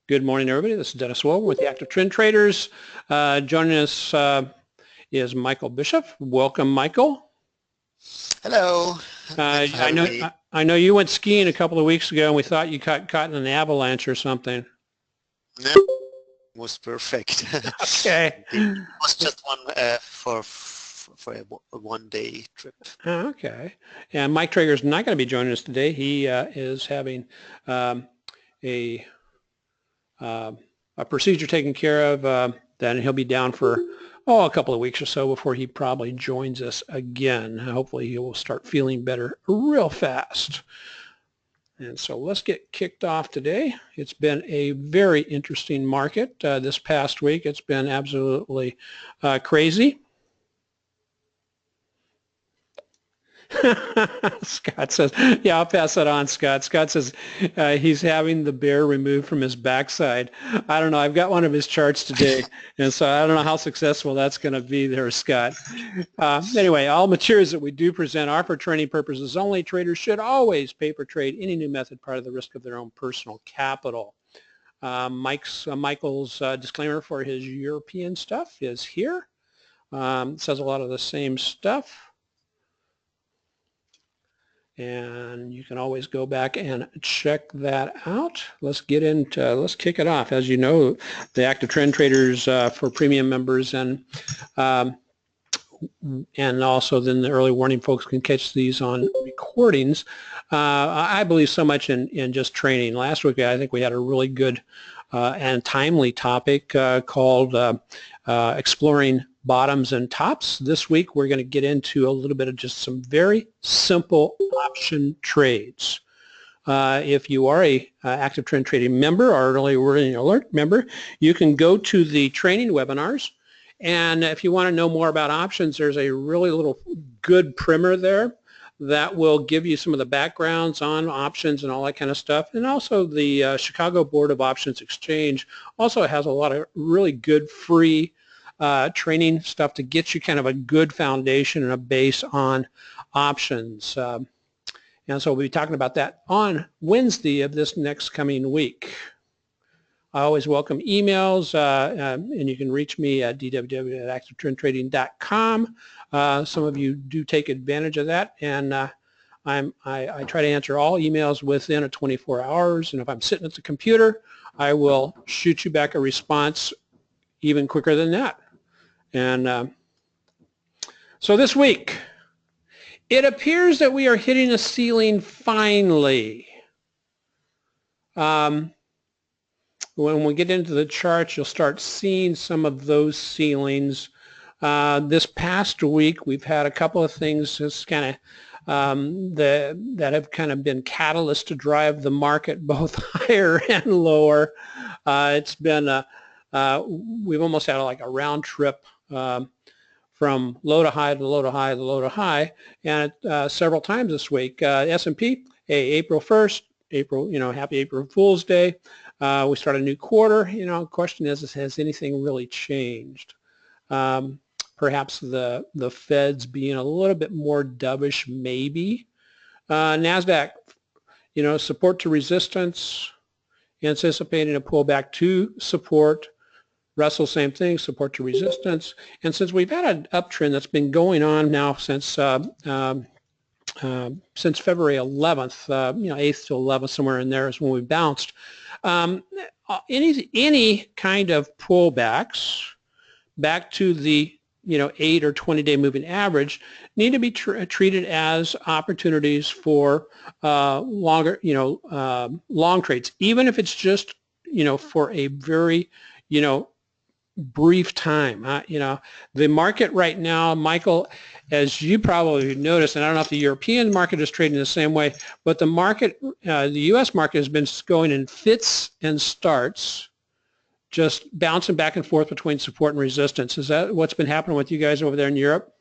Good morning, everybody. This is Dennis Wolver with the Active Trend Traders. Joining us is Michael Bishop. Welcome, Michael. Hello. Thanks for having me. I know you went skiing a couple of weeks ago, and we thought you got caught in an avalanche or something. No, was perfect. Okay. It was just one for a one-day trip. Okay. And Mike Traeger's not going to be joining us today. He is having a procedure taken care of. Then he'll be down for a couple of weeks or so before he probably joins us again. Hopefully he will start feeling better real fast. And so let's get kicked off today. It's been a very interesting market this past week. It's been absolutely crazy. Scott says, yeah, I'll pass that on, Scott. Scott says he's having the bear removed from his backside. I don't know. I've got one of his charts today, and so I don't know how successful that's going to be there, Scott. Anyway, all materials that we do present are for training purposes only. Traders should always pay per trade any new method part of the risk of their own personal capital. Michael's disclaimer for his European stuff is here. It says a lot of the same stuff. And you can always go back and check that out. Let's kick it off. As you know, the Active Trend Traders for premium members and also then the early warning folks can catch these on recordings. I believe so much in just training. Last week I think we had a really good and timely topic called exploring bottoms and tops. This week we're going to get into a little bit of just some very simple option trades. If you are a Active Trend Trading member or early warning alert member, you can go to the training webinars, and if you want to know more about options, there's a really little good primer there that will give you some of the backgrounds on options and all that kind of stuff. And also the Chicago Board of Options Exchange also has a lot of really good free training stuff to get you kind of a good foundation and a base on options. And so we'll be talking about that on Wednesday of this next coming week. I always welcome emails, and you can reach me at dww@activetrendtrading.com. Some of you do take advantage of that, and I try to answer all emails within 24 hours, and if I'm sitting at the computer, I will shoot you back a response even quicker than that. And so this week, it appears that we are hitting a ceiling finally. When we get into the charts, you'll start seeing some of those ceilings. This past week, we've had a couple of things just kind of that have kind of been catalysts to drive the market both higher and lower. It's been we've almost had like a round trip from low to high to low to high to low to high, and several times this week. S&P, April 1st, happy April Fool's Day. We start a new quarter. The question is, has anything really changed? Perhaps the Fed's being a little bit more dovish, maybe. NASDAQ, support to resistance, anticipating a pullback to support. Russell, same thing, support to resistance. And since we've had an uptrend that's been going on now since February 11th, 8th to 11th, somewhere in there is when we bounced. Any kind of pullbacks back to the 8 or 20-day moving average need to be treated as opportunities for longer, long trades, even if it's just for a very brief time. The market right now, Michael, as you probably noticed, and I don't know if the European market is trading the same way, but the market, the U.S. market has been going in fits and starts, just bouncing back and forth between support and resistance. Is that what's been happening with you guys over there in Europe?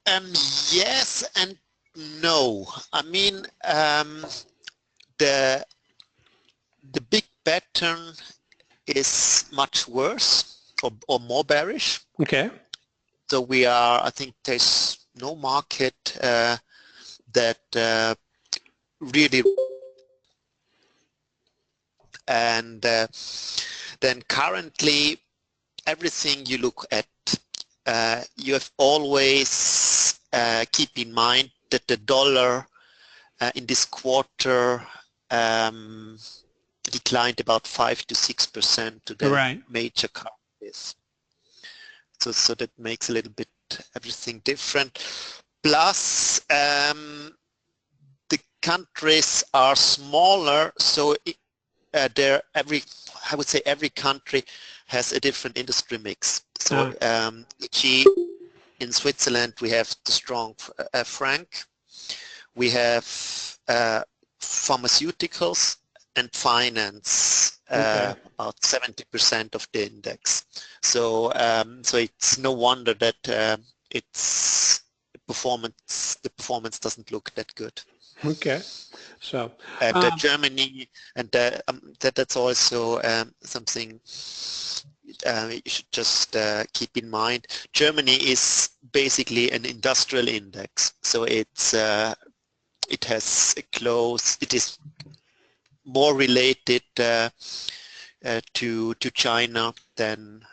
Yes and no. I mean, the big pattern is much worse or more bearish. Okay. So I think there's no market that really and then currently everything you look at, you have always keep in mind that the dollar in this quarter declined about 5 to 6% to the Right. major currencies. So that makes a little bit everything different. Plus, the countries are smaller, so I would say every country has a different industry mix. So in Switzerland we have the strong franc, we have pharmaceuticals and finance, about 70% of the index. So so it's no wonder that the performance doesn't look that good. Okay. So and Germany, and that's also something you should just keep in mind. Germany is basically an industrial index, so it is more related to China than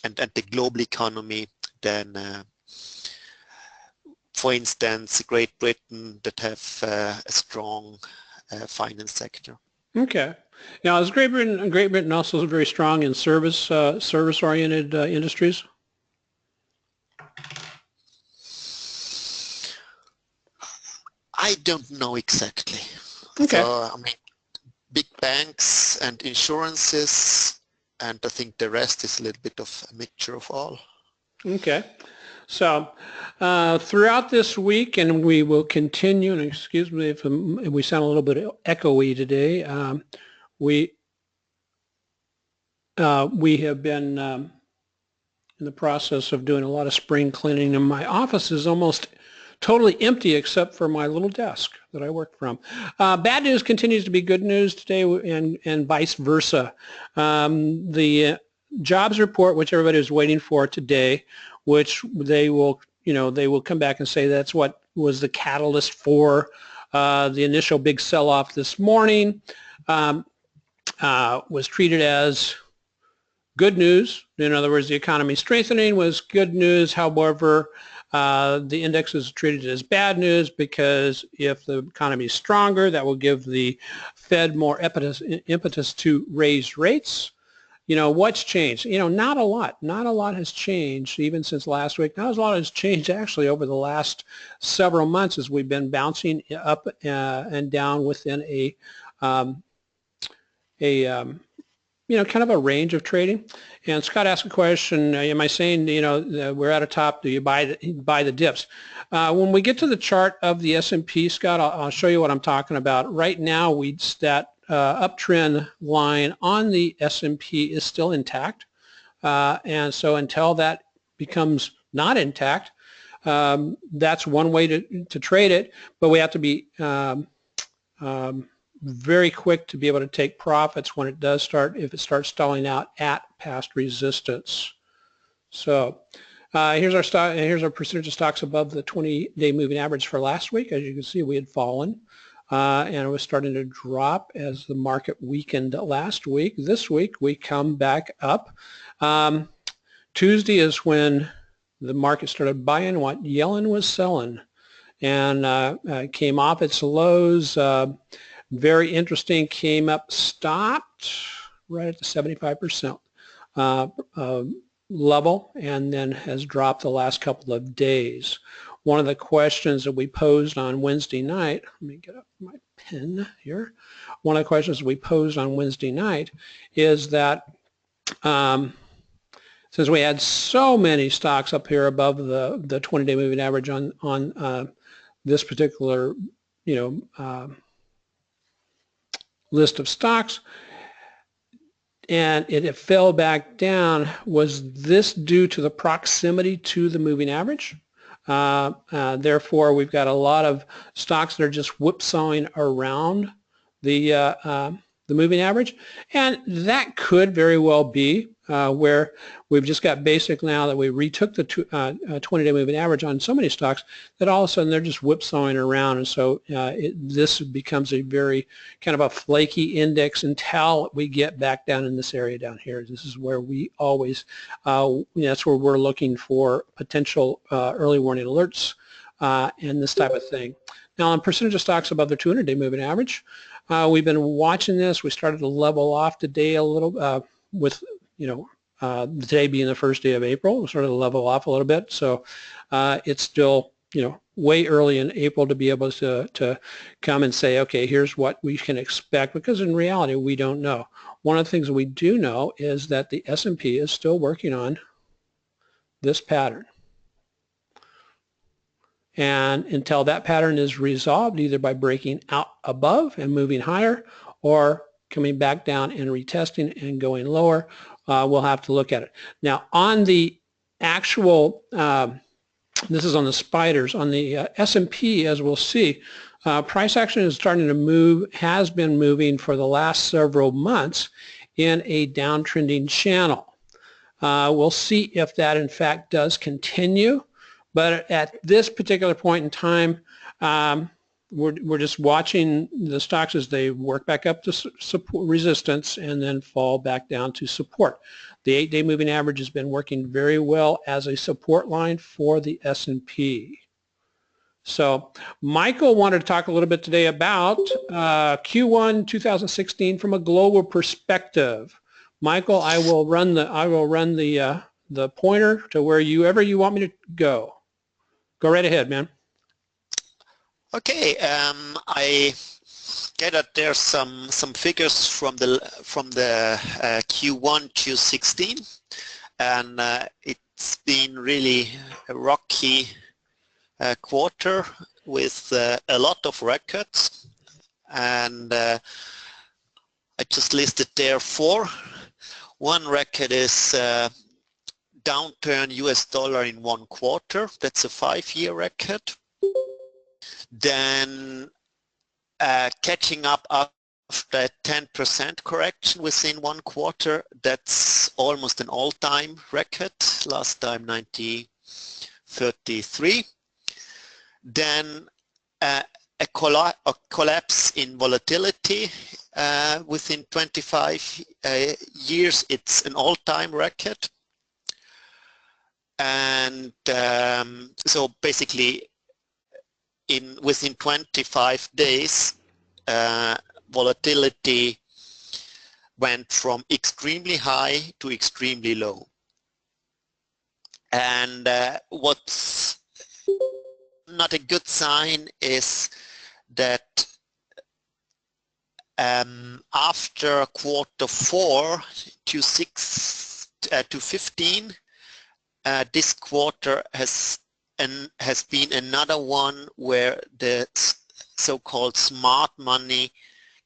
and the global economy than for instance Great Britain, that have a strong finance sector. okay. Now, is Great Britain also very strong in service-oriented industries? I don't know exactly. Okay. So, I mean, big banks and insurances, and I think the rest is a little bit of a mixture of all. Okay. So throughout this week, and we will continue, and excuse me if we sound a little bit echoey today, we have been in the process of doing a lot of spring cleaning, and my office is almost totally empty except for my little desk that I work from. Bad news continues to be good news today, and vice versa. The jobs report, which everybody is waiting for today, which they will come back and say that's what was the catalyst for the initial big sell-off this morning, was treated as good news. In other words, the economy strengthening was good news. However, the index is treated as bad news because if the economy is stronger, that will give the Fed more impetus to raise rates. What's changed? Not a lot. Not a lot has changed even since last week. Not a lot has changed actually over the last several months as we've been bouncing up and down within a kind of a range of trading. And Scott asked a question, am I saying, we're at a top, do you buy the dips? When we get to the chart of the S&P, Scott, I'll show you what I'm talking about. Right now, that uptrend line on the S&P is still intact. And so until that becomes not intact, that's one way to trade it, but we have to be very quick to be able to take profits when it does if it starts stalling out at past resistance. So here's our stock. Here's our percentage of stocks above the 20-day moving average for last week. As you can see, we had fallen and it was starting to drop as the market weakened last week. This week we come back up. Tuesday is when the market started buying what Yellen was selling, and came off its lows. Very interesting, came up, stopped right at the 75% level, and then has dropped the last couple of days. One of the questions that we posed on Wednesday night, let me get up my pen here. One of the questions we posed on Wednesday night is that since we had so many stocks up here above the 20-day moving average on this particular, list of stocks, and it fell back down, was this due to the proximity to the moving average? Therefore, we've got a lot of stocks that are just whipsawing around the the moving average, and that could very well be where we've just got basic now that we retook the 20-day moving average on so many stocks that all of a sudden they're just whipsawing around, and so this becomes a very kind of a flaky index until we get back down in this area down here. This is where we always, that's where we're looking for potential early warning alerts and this type of thing. Now on percentage of stocks above the 200-day moving average, we've been watching this. We started to level off today a little with, today being the first day of April. We started to level off a little bit. So it's still, way early in April to be able to come and say, okay, here's what we can expect, because in reality, we don't know. One of the things we do know is that the S&P is still working on this pattern. And until that pattern is resolved, either by breaking out above and moving higher or coming back down and retesting and going lower, we'll have to look at it. Now on the actual, this is on the spiders, on the S&P, as we'll see, price action is starting to move, has been moving for the last several months in a downtrending channel. We'll see if that in fact does continue. But at this particular point in time, we're just watching the stocks as they work back up to support resistance and then fall back down to support. The 8-day moving average has been working very well as a support line for the S&P. So Michael wanted to talk a little bit today about Q1 2016 from a global perspective. Michael, I will run the pointer to wherever you want me to go. Go right ahead, man. Okay, I gathered there some figures from the Q1 2016, and it's been really a rocky quarter with a lot of records, and I just listed there 4. One record is downturn US dollar in 1 quarter. That's a 5-year record. Then catching up after 10% correction within 1 quarter. That's almost an all-time record. Last time 1933. Then a collapse in volatility within 25 years. It's an all-time record. And so basically within 25 days volatility went from extremely high to extremely low. And what's not a good sign is that after quarter 4 to 15, this quarter has been another one where the so-called smart money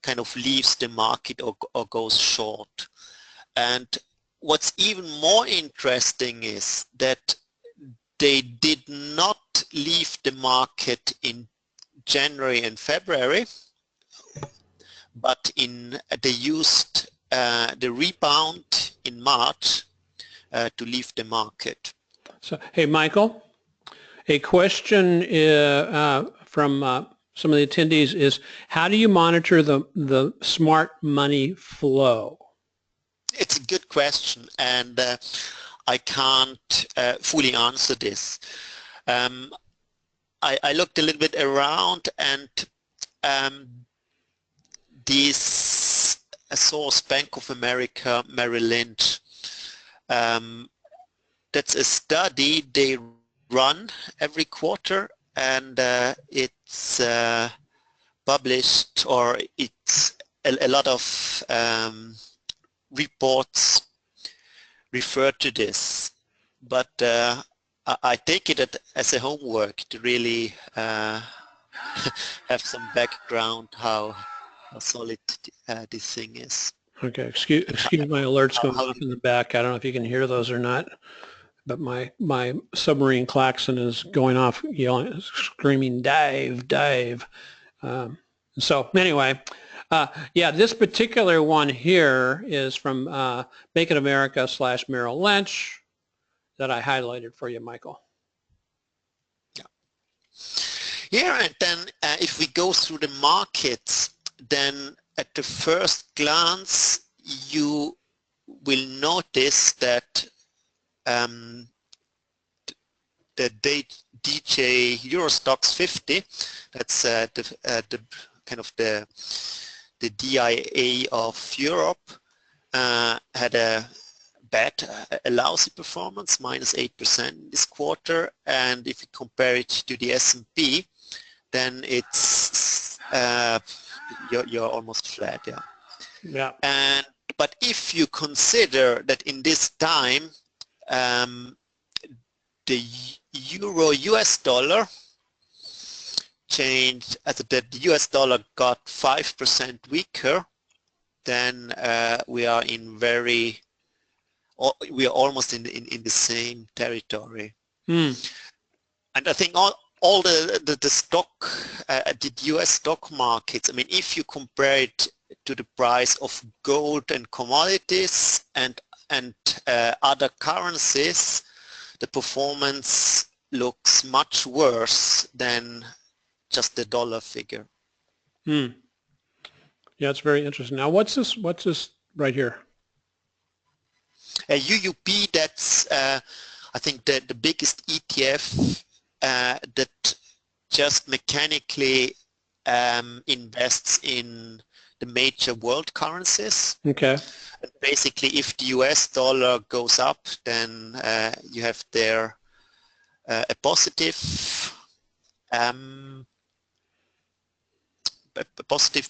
kind of leaves the market or goes short. And what's even more interesting is that they did not leave the market in January and February, but they used the rebound in March to leave the market. So, hey, Michael, a question from some of the attendees is, how do you monitor the smart money flow? It's a good question, and I can't fully answer this. I looked a little bit around, and this source, Bank of America, Merrill Lynch, that's a study they run every quarter, and it's published, or it's a lot of reports refer to this, but I take it as a homework to really have some background how solid this thing is. Okay, excuse my alerts going off in the back. I don't know if you can hear those or not, but my submarine klaxon is going off, yelling, screaming, dive, dive. So anyway, Yeah, this particular one here is from Bank of America / Merrill Lynch that I highlighted for you, Michael. Yeah, and then if we go through the markets, then at the first glance, you will notice that the DJ Euro Stoxx 50, that's the kind of the DIA of Europe, had a lousy performance, -8% this quarter, and if you compare it to the S&P, then it's you're almost flat, yeah. Yeah. But if you consider that in this time the euro US dollar changed, as the US dollar got 5% weaker, then we are almost in the same territory. And I think all the stock, the US stock markets, I mean, if you compare it to the price of gold and commodities and other currencies, the performance looks much worse than just the dollar figure. Yeah, it's very interesting. Now, what's this right here? UUP, that's I think the biggest ETF that just mechanically invests in the major world currencies. Okay. And basically, if the US dollar goes up, then you have there a positive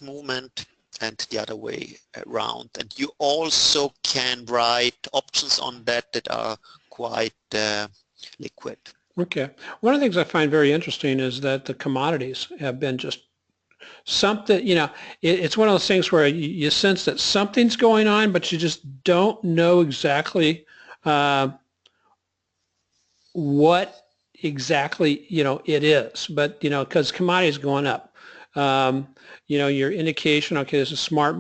movement, and the other way around. And you also can write options on that are quite liquid. Okay. One of the things I find very interesting is that the commodities have been just something, you know, it's one of those things where you sense that something's going on, but you just don't know exactly what exactly, you know, it is. But, you know, because commodities going up, you know, your indication, okay, there's a smart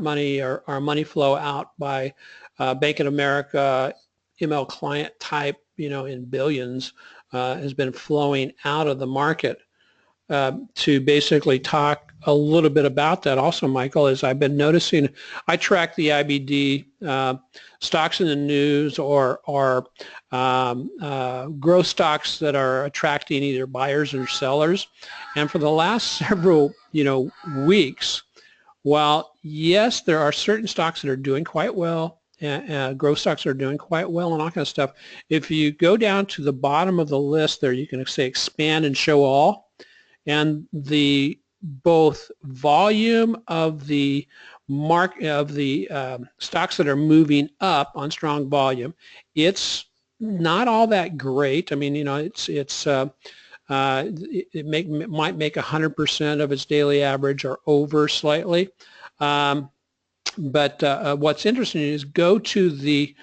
money or money flow out by Bank of America, ML client type, you know, in billions has been flowing out of the market. To basically talk a little bit about that also, Michael, is I've been noticing, I track the IBD stocks in the news or growth stocks that are attracting either buyers or sellers. And for the last several, you know, weeks, while yes, there are certain stocks that are doing quite well, growth stocks are doing quite well and all kind of stuff. If you go down to the bottom of the list there, you can say expand and show all. And the both volume of the stocks that are moving up on strong volume, it's not all that great. I mean, you know, it might make 100% of its daily average or over slightly. But what's interesting is go to the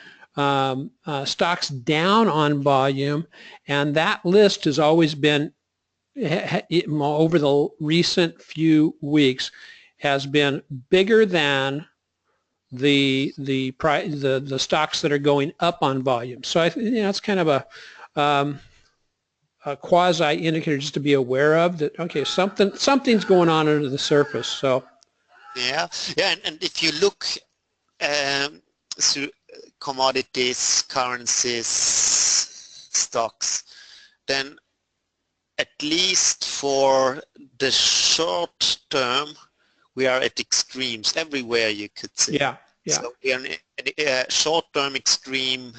stocks down on volume, and that list has always been over the recent few weeks has been bigger than the stocks that are going up on volume. So I think, you know, it's kind of a quasi indicator just to be aware of that. Okay, something's going on under the surface. So yeah, and if you look through commodities, currencies, stocks, then at least for the short term, we are at extremes everywhere, you could say. Yeah, yeah. So we are in a short-term extreme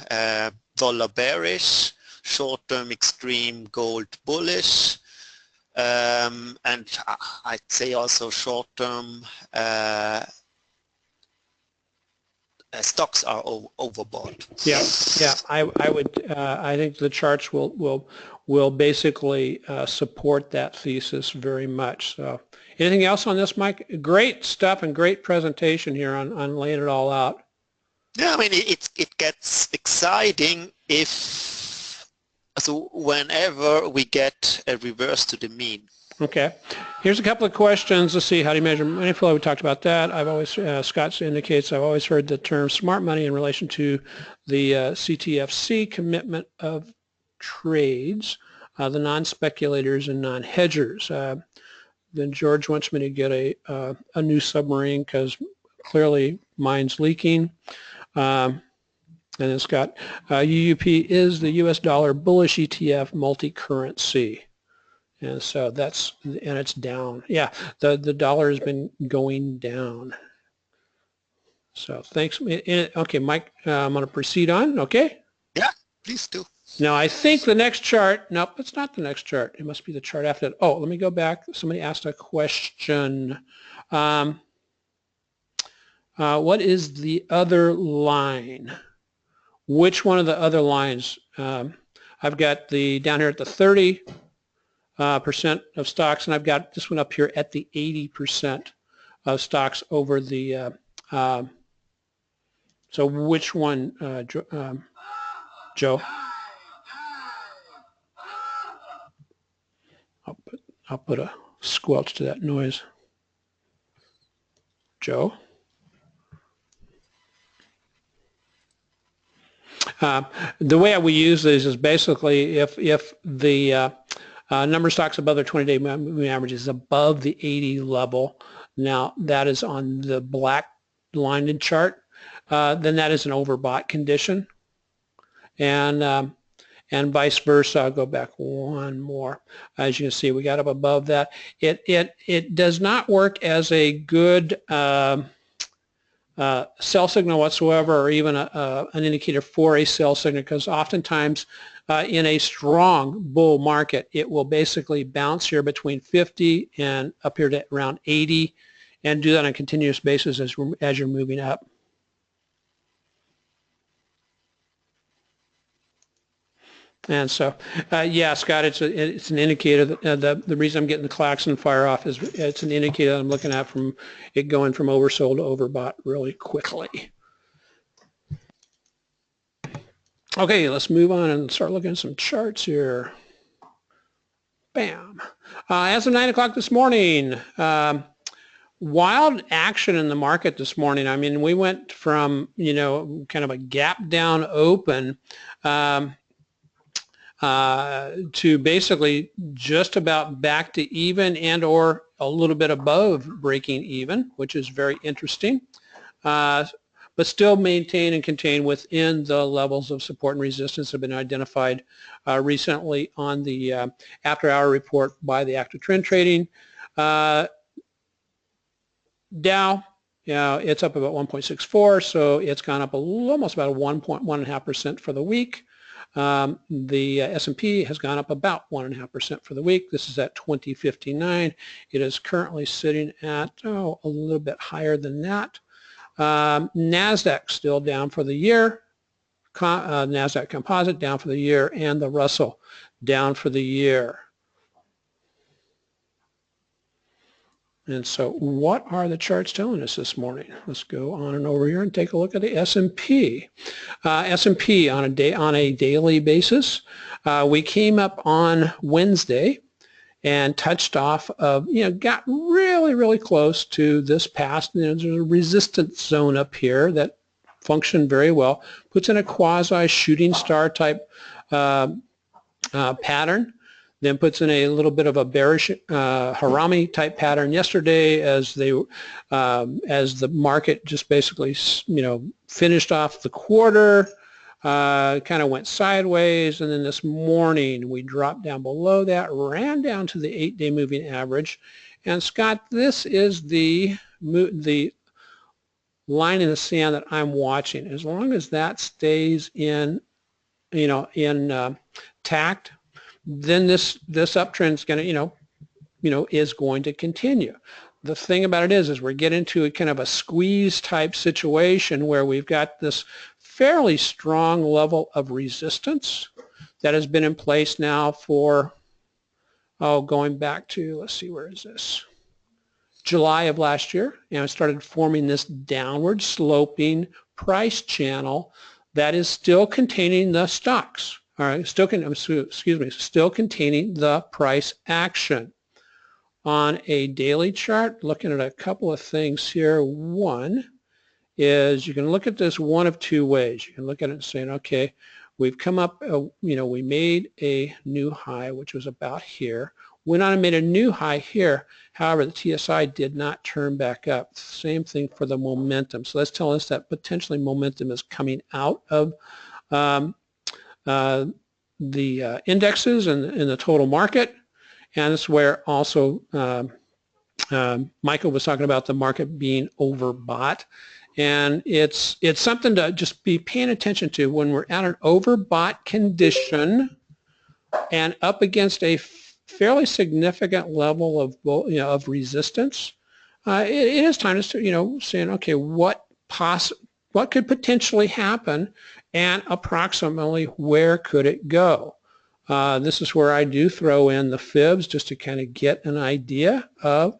dollar bearish, short-term extreme gold bullish, and I'd say also short-term stocks are overbought. Yeah, yeah. I think the charts will basically support that thesis very much. So, anything else on this, Mike? Great stuff and great presentation here on laying it all out. Yeah, I mean it gets exciting whenever we get a reverse to the mean. Okay. Here's a couple of questions. Let's see. How do you measure money flow? We talked about that. I've always, Scott indicates, I've always heard the term smart money in relation to the CTFC commitment of trades, the non-speculators and non-hedgers. Then George wants me to get a new submarine because clearly mine's leaking. And then Scott, UUP is the US dollar bullish ETF multi-currency. And so that's, and it's down. Yeah, the dollar has been going down. So thanks. Okay, Mike, I'm going to proceed on. Okay? Yeah, please do. Now I think the next chart, nope, it's not the next chart. It must be the chart after that. Oh, let me go back. Somebody asked a question. What is the other line? Which one of the other lines? I've got the down here at the 30% of stocks, and I've got this one up here at the 80% of stocks over the. So which one, Joe? I'll put a squelch to that noise. Joe? The way we use these is basically if the number of stocks above their 20-day moving average is above the 80 level, now that is on the black lined chart, then that is an overbought condition. And vice versa. I'll go back one more. As you can see, we got up above that. It does not work as a good sell signal whatsoever, or even an indicator for a sell signal, because oftentimes in a strong bull market, it will basically bounce here between 50 and up here to around 80, and do that on a continuous basis as you're moving up. And so, yeah, Scott, it's an indicator that the reason I'm getting the klaxon fire off is it's an indicator that I'm looking at from it going from oversold to overbought really quickly. Okay, let's move on and start looking at some charts here. Bam. As of 9 o'clock this morning, wild action in the market this morning. I mean, we went from, you know, kind of a gap down open to basically just about back to even and or a little bit above breaking even, which is very interesting, but still maintain and contain within the levels of support and resistance that have been identified recently on the after-hour report by the active trend trading. Dow, it's up about 1.64, so it's gone up almost about 1.5% for the week. The S&P has gone up about 1.5% for the week. This is at 2059. It is currently sitting at a little bit higher than that. NASDAQ still down for the year. NASDAQ Composite down for the year, and the Russell down for the year. And so what are the charts telling us this morning? Let's go on and over here and take a look at the S&P. S&P on a daily basis. We came up on Wednesday and touched off of, got really, really close to this past. There's a resistance zone up here that functioned very well. Puts in a quasi shooting star type pattern. Then puts in a little bit of a bearish Harami type pattern yesterday as the market just basically finished off the quarter, kind of went sideways, and then this morning we dropped down below that, ran down to the 8-day moving average, and Scott, this is the line in the sand that I'm watching. As long as that stays in tact, then this uptrend is going to, is going to continue. The thing about it is we're getting into a kind of a squeeze type situation where we've got this fairly strong level of resistance that has been in place now for, going back to, let's see, where is this? July of last year, and it started forming this downward sloping price channel that is still containing the stocks. All right, still containing the price action. on a daily chart, looking at a couple of things here. One is you can look at this one of two ways. You can look at it and saying, okay, we've come up, we made a new high, which was about here. Went on and made a new high here. However, the TSI did not turn back up. Same thing for the momentum. So that's telling us that potentially momentum is coming out of the indexes and the total market. And that's where also Michael was talking about the market being overbought. And it's something to just be paying attention to when we're at an overbought condition and up against a fairly significant level of of resistance. It is time to saying, okay, what could potentially happen, and approximately where could it go? This is where I do throw in the fibs just to kind of get an idea of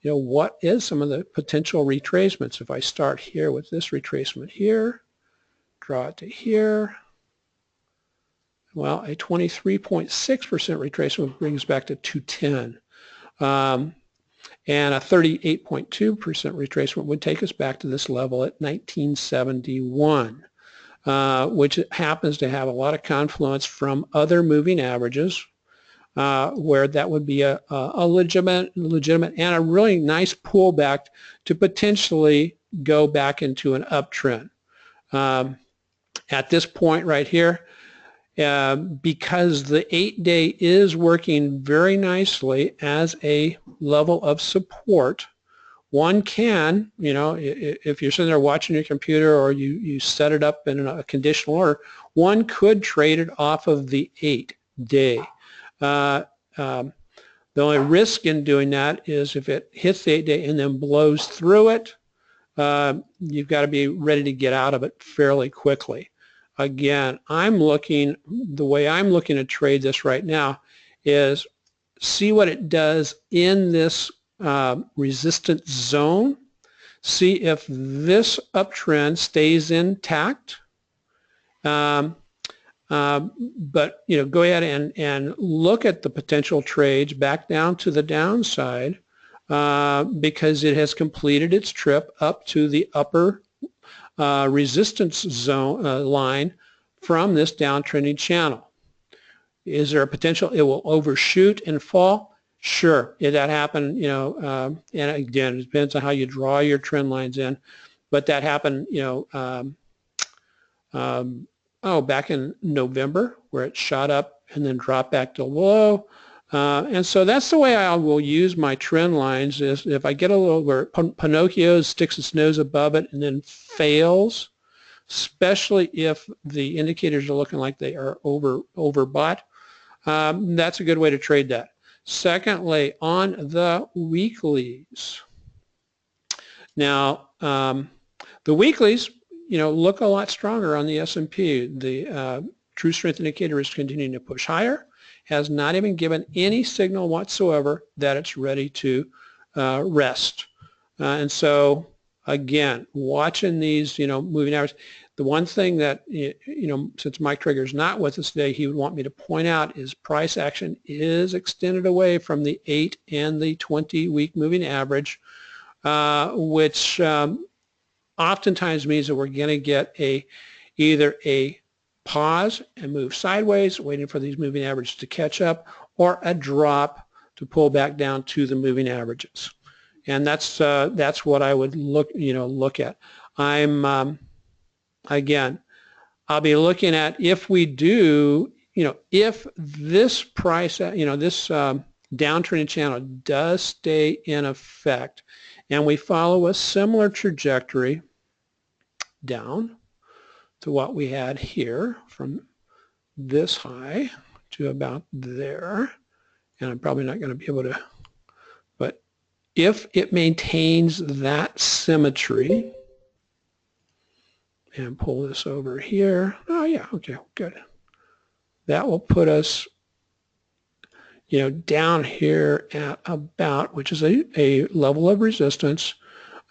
what is some of the potential retracements. If I start here with this retracement here, draw it to here, well, a 23.6% retracement brings back to 210. And a 38.2% retracement would take us back to this level at 1971, which happens to have a lot of confluence from other moving averages, where that would be a legitimate and a really nice pullback to potentially go back into an uptrend. At this point right here, because the 8-day is working very nicely as a level of support, one can, if you're sitting there watching your computer or you set it up in a conditional order, one could trade it off of the 8-day. The only risk in doing that is if it hits the 8-day and then blows through it, you've got to be ready to get out of it fairly quickly. Again, the way I'm looking to trade this right now is see what it does in this resistance zone, see if this uptrend stays intact, but go ahead and look at the potential trades back down to the downside because it has completed its trip up to the upper resistance zone line from this downtrending channel. Is there a potential it will overshoot and fall? Sure, if that happened, and again, it depends on how you draw your trend lines in, but that happened, back in November, where it shot up and then dropped back to low. And so that's the way I will use my trend lines, is if I get a little where Pinocchio sticks its nose above it and then fails, especially if the indicators are looking like they are overbought, that's a good way to trade that. Secondly, on the weeklies. Now, the weeklies, look a lot stronger on the S&P. The true strength indicator is continuing to push higher, has not even given any signal whatsoever that it's ready to rest. And so, again, watching these, moving averages, the one thing that, since Mike Traeger is not with us today, he would want me to point out is price action is extended away from the 8 and the 20-week moving average, which oftentimes means that we're going to get either a pause and move sideways, waiting for these moving averages to catch up, or a drop to pull back down to the moving averages. And that's what I would look at. Again, I'll be looking at if we do, if this price, this downtrending channel does stay in effect, and we follow a similar trajectory down to what we had here from this high to about there, and I'm probably not going to be able to, but if it maintains that symmetry, and pull this over here, oh yeah, okay, good. That will put us, down here at about, which is a level of resistance,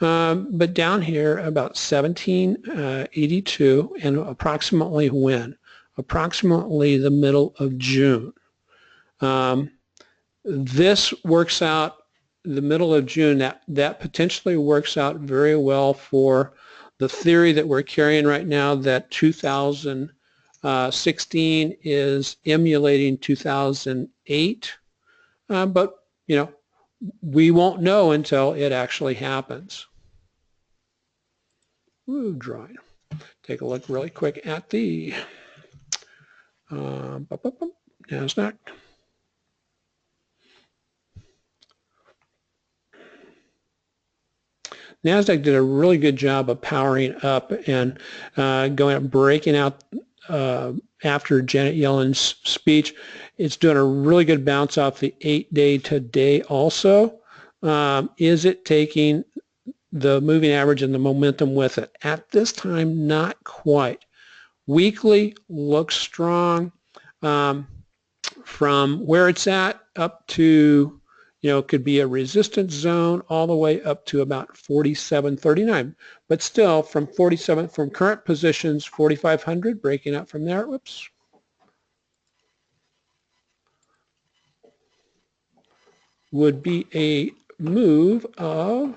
but down here about 1782, and approximately when? Approximately the middle of June. This works out the middle of June, that potentially works out very well for the theory that we're carrying right now, that 2016 is emulating 2008. But, we won't know until it actually happens. Ooh, drawing. Take a look really quick at the NASDAQ. NASDAQ did a really good job of powering up and going up, breaking out after Janet Yellen's speech. It's doing a really good bounce off the 8-day today also. Is it taking the moving average and the momentum with it? At this time, not quite. Weekly looks strong. From where it's at up to, could be a resistance zone all the way up to about 47.39. But still, from current positions, 4,500, breaking up from there. Whoops. Would be a move of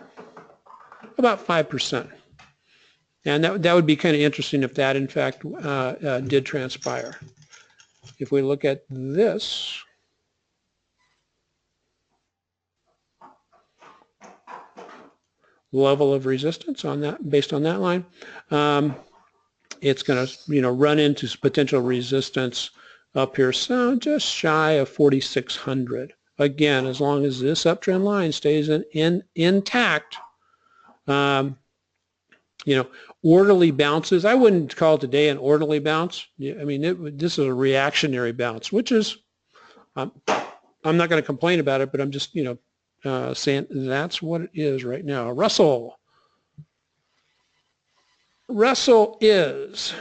about 5%. And that would be kind of interesting if that, in fact, did transpire. If we look at this, level of resistance on that, based on that line, it's going to, run into potential resistance up here, so just shy of 4,600. Again, as long as this uptrend line stays intact, orderly bounces. I wouldn't call today an orderly bounce. I mean, this is a reactionary bounce, which is, I'm not going to complain about it, but I'm just, saying that's what it is right now. Russell is,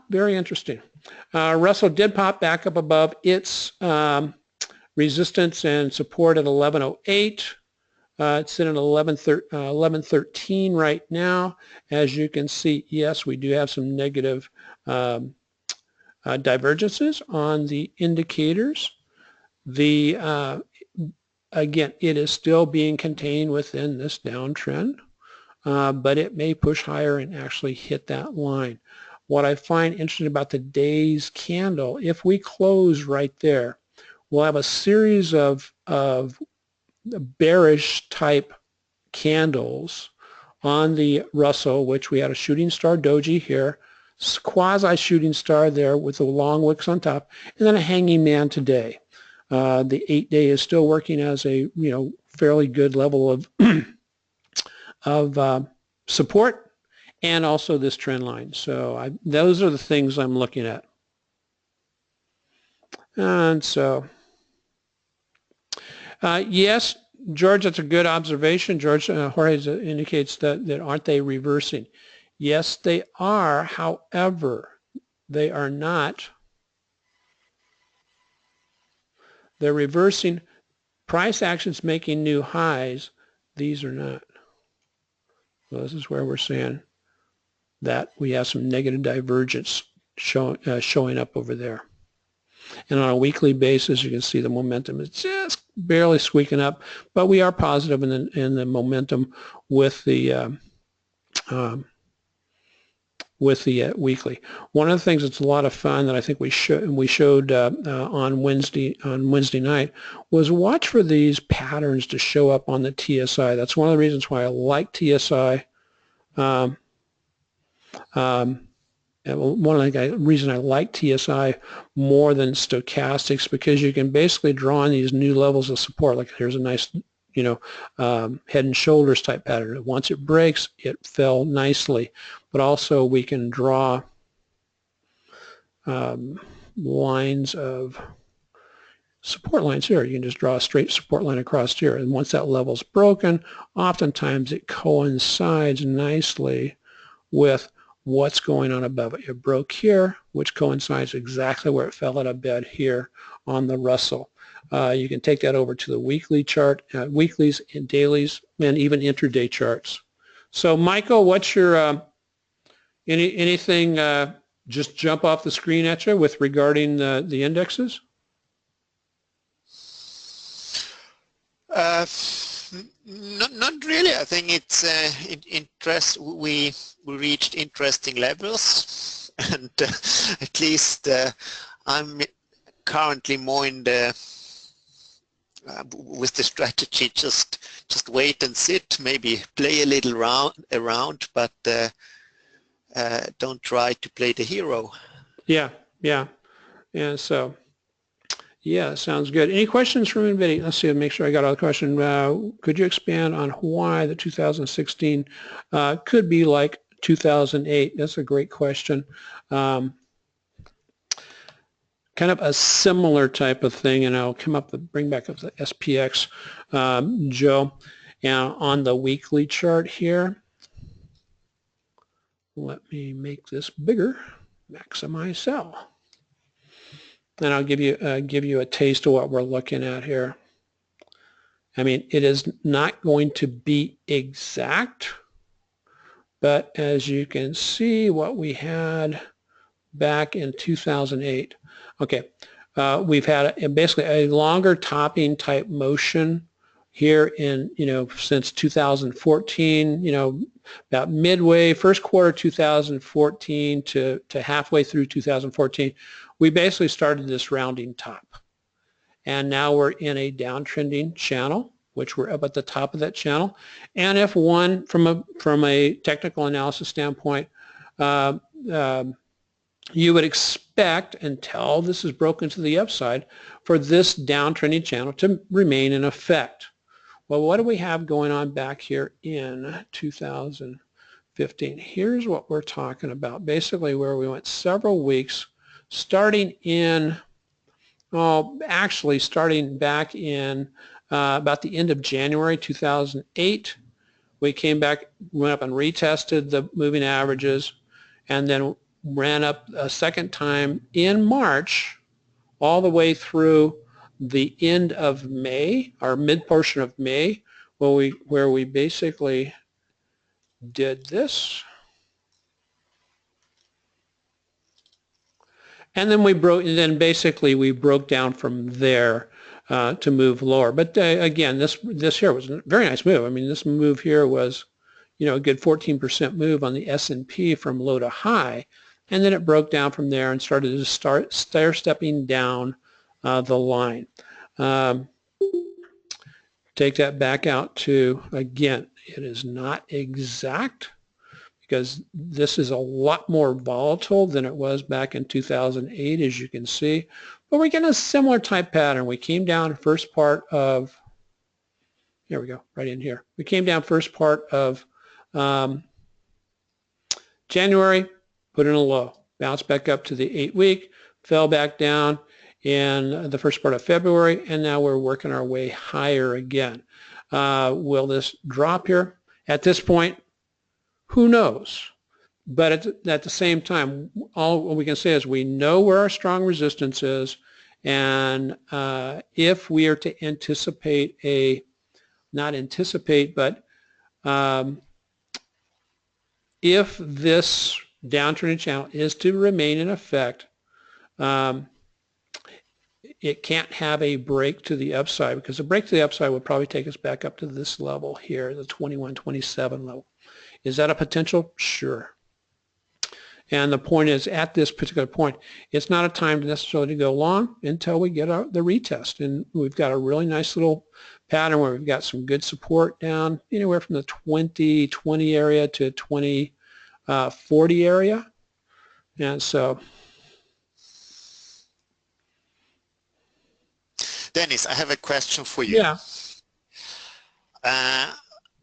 very interesting. Russell did pop back up above its resistance and support at 1108. It's sitting at 1113 right now. As you can see, yes, we do have some negative divergences on the indicators. Again, it is still being contained within this downtrend, but it may push higher and actually hit that line. What I find interesting about the day's candle, if we close right there, we'll have a series of bearish type candles on the Russell, which we had a shooting star doji here, quasi shooting star there with the long wicks on top, and then a hanging man today. The 8-day is still working as a fairly good level of support, and also this trend line. So those are the things I'm looking at. And so yes, George, that's a good observation. George Jorge indicates that aren't they reversing? Yes, they are. However, they are not. They're reversing price actions making new highs. These are not. So this is where we're saying that we have some negative divergence showing up over there. And on a weekly basis, you can see the momentum is just barely squeaking up, but we are positive in the momentum with the weekly. One of the things that's a lot of fun that I think we showed on Wednesday night was watch for these patterns to show up on the TSI. That's one of the reasons why I like TSI. One of the reasons I like TSI more than stochastics, because you can basically draw on these new levels of support. Like here's a nice, head and shoulders type pattern. Once it breaks, it fell nicely. But also we can draw lines of support lines here. You can just draw a straight support line across here. And once that level's broken, oftentimes it coincides nicely with what's going on above it. It broke here, which coincides exactly where it fell out of bed here on the Russell. You can take that over to the weekly chart, weeklies and dailies, and even intraday charts. So, Michael, what's your anything just jump off the screen at you with regarding the indexes? Not really. I think it's interest. We reached interesting levels, and at least I'm currently more in the with the strategy. Just wait and sit. Maybe play a little around, but don't try to play the hero. Yeah, yeah, yeah. So. Yeah, sounds good. Any questions from anybody? Let's see, make sure I got all the questions. Could you expand on why the 2016 could be like 2008? That's a great question. Kind of a similar type of thing, and I'll come up bring back up the SPX, Joe. And on the weekly chart here, let me make this bigger, maximize sell. And I'll give you a taste of what we're looking at here. I mean, it is not going to be exact, but as you can see what we had back in 2008. Okay, we've had basically a longer topping type motion here in, since 2014, about midway, first quarter 2014 to halfway through 2014. We basically started this rounding top. And now we're in a downtrending channel, which we're up at the top of that channel. And if one, from a technical analysis standpoint, you would expect, until this is broken to the upside, for this downtrending channel to remain in effect. Well, what do we have going on back here in 2015? Here's what we're talking about. Basically where we went several weeks, starting in, actually starting back in about the end of January 2008. We came back, went up and retested the moving averages, and then ran up a second time in March all the way through the end of May, or mid portion of May, where we basically did this. And then basically we broke down from there to move lower. But again, this here was a very nice move. I mean, this move here was, a good 14% move on the S&P from low to high, and then it broke down from there and started to stair-stepping down the line. Take that back out to, again, it is not exact, because this is a lot more volatile than it was back in 2008, as you can see. But we're getting a similar type pattern. We came down first part of, here we go, right in here. We came down first part of January, put in a low, bounced back up to the 8-week, fell back down in the first part of February, and now we're working our way higher again. Will this drop here? At this point, who knows? But at the same time, all we can say is we know where our strong resistance is, and if we are to anticipate if this downtrending channel is to remain in effect, it can't have a break to the upside, because a break to the upside would probably take us back up to this level here, the 2127 level. Is that a potential? Sure. And the point is, at this particular point, it's not a time necessarily to go long until we get the retest. And we've got a really nice little pattern where we've got some good support down anywhere from the 2020 area to 2040 area. And so, Dennis, I have a question for you. Yeah.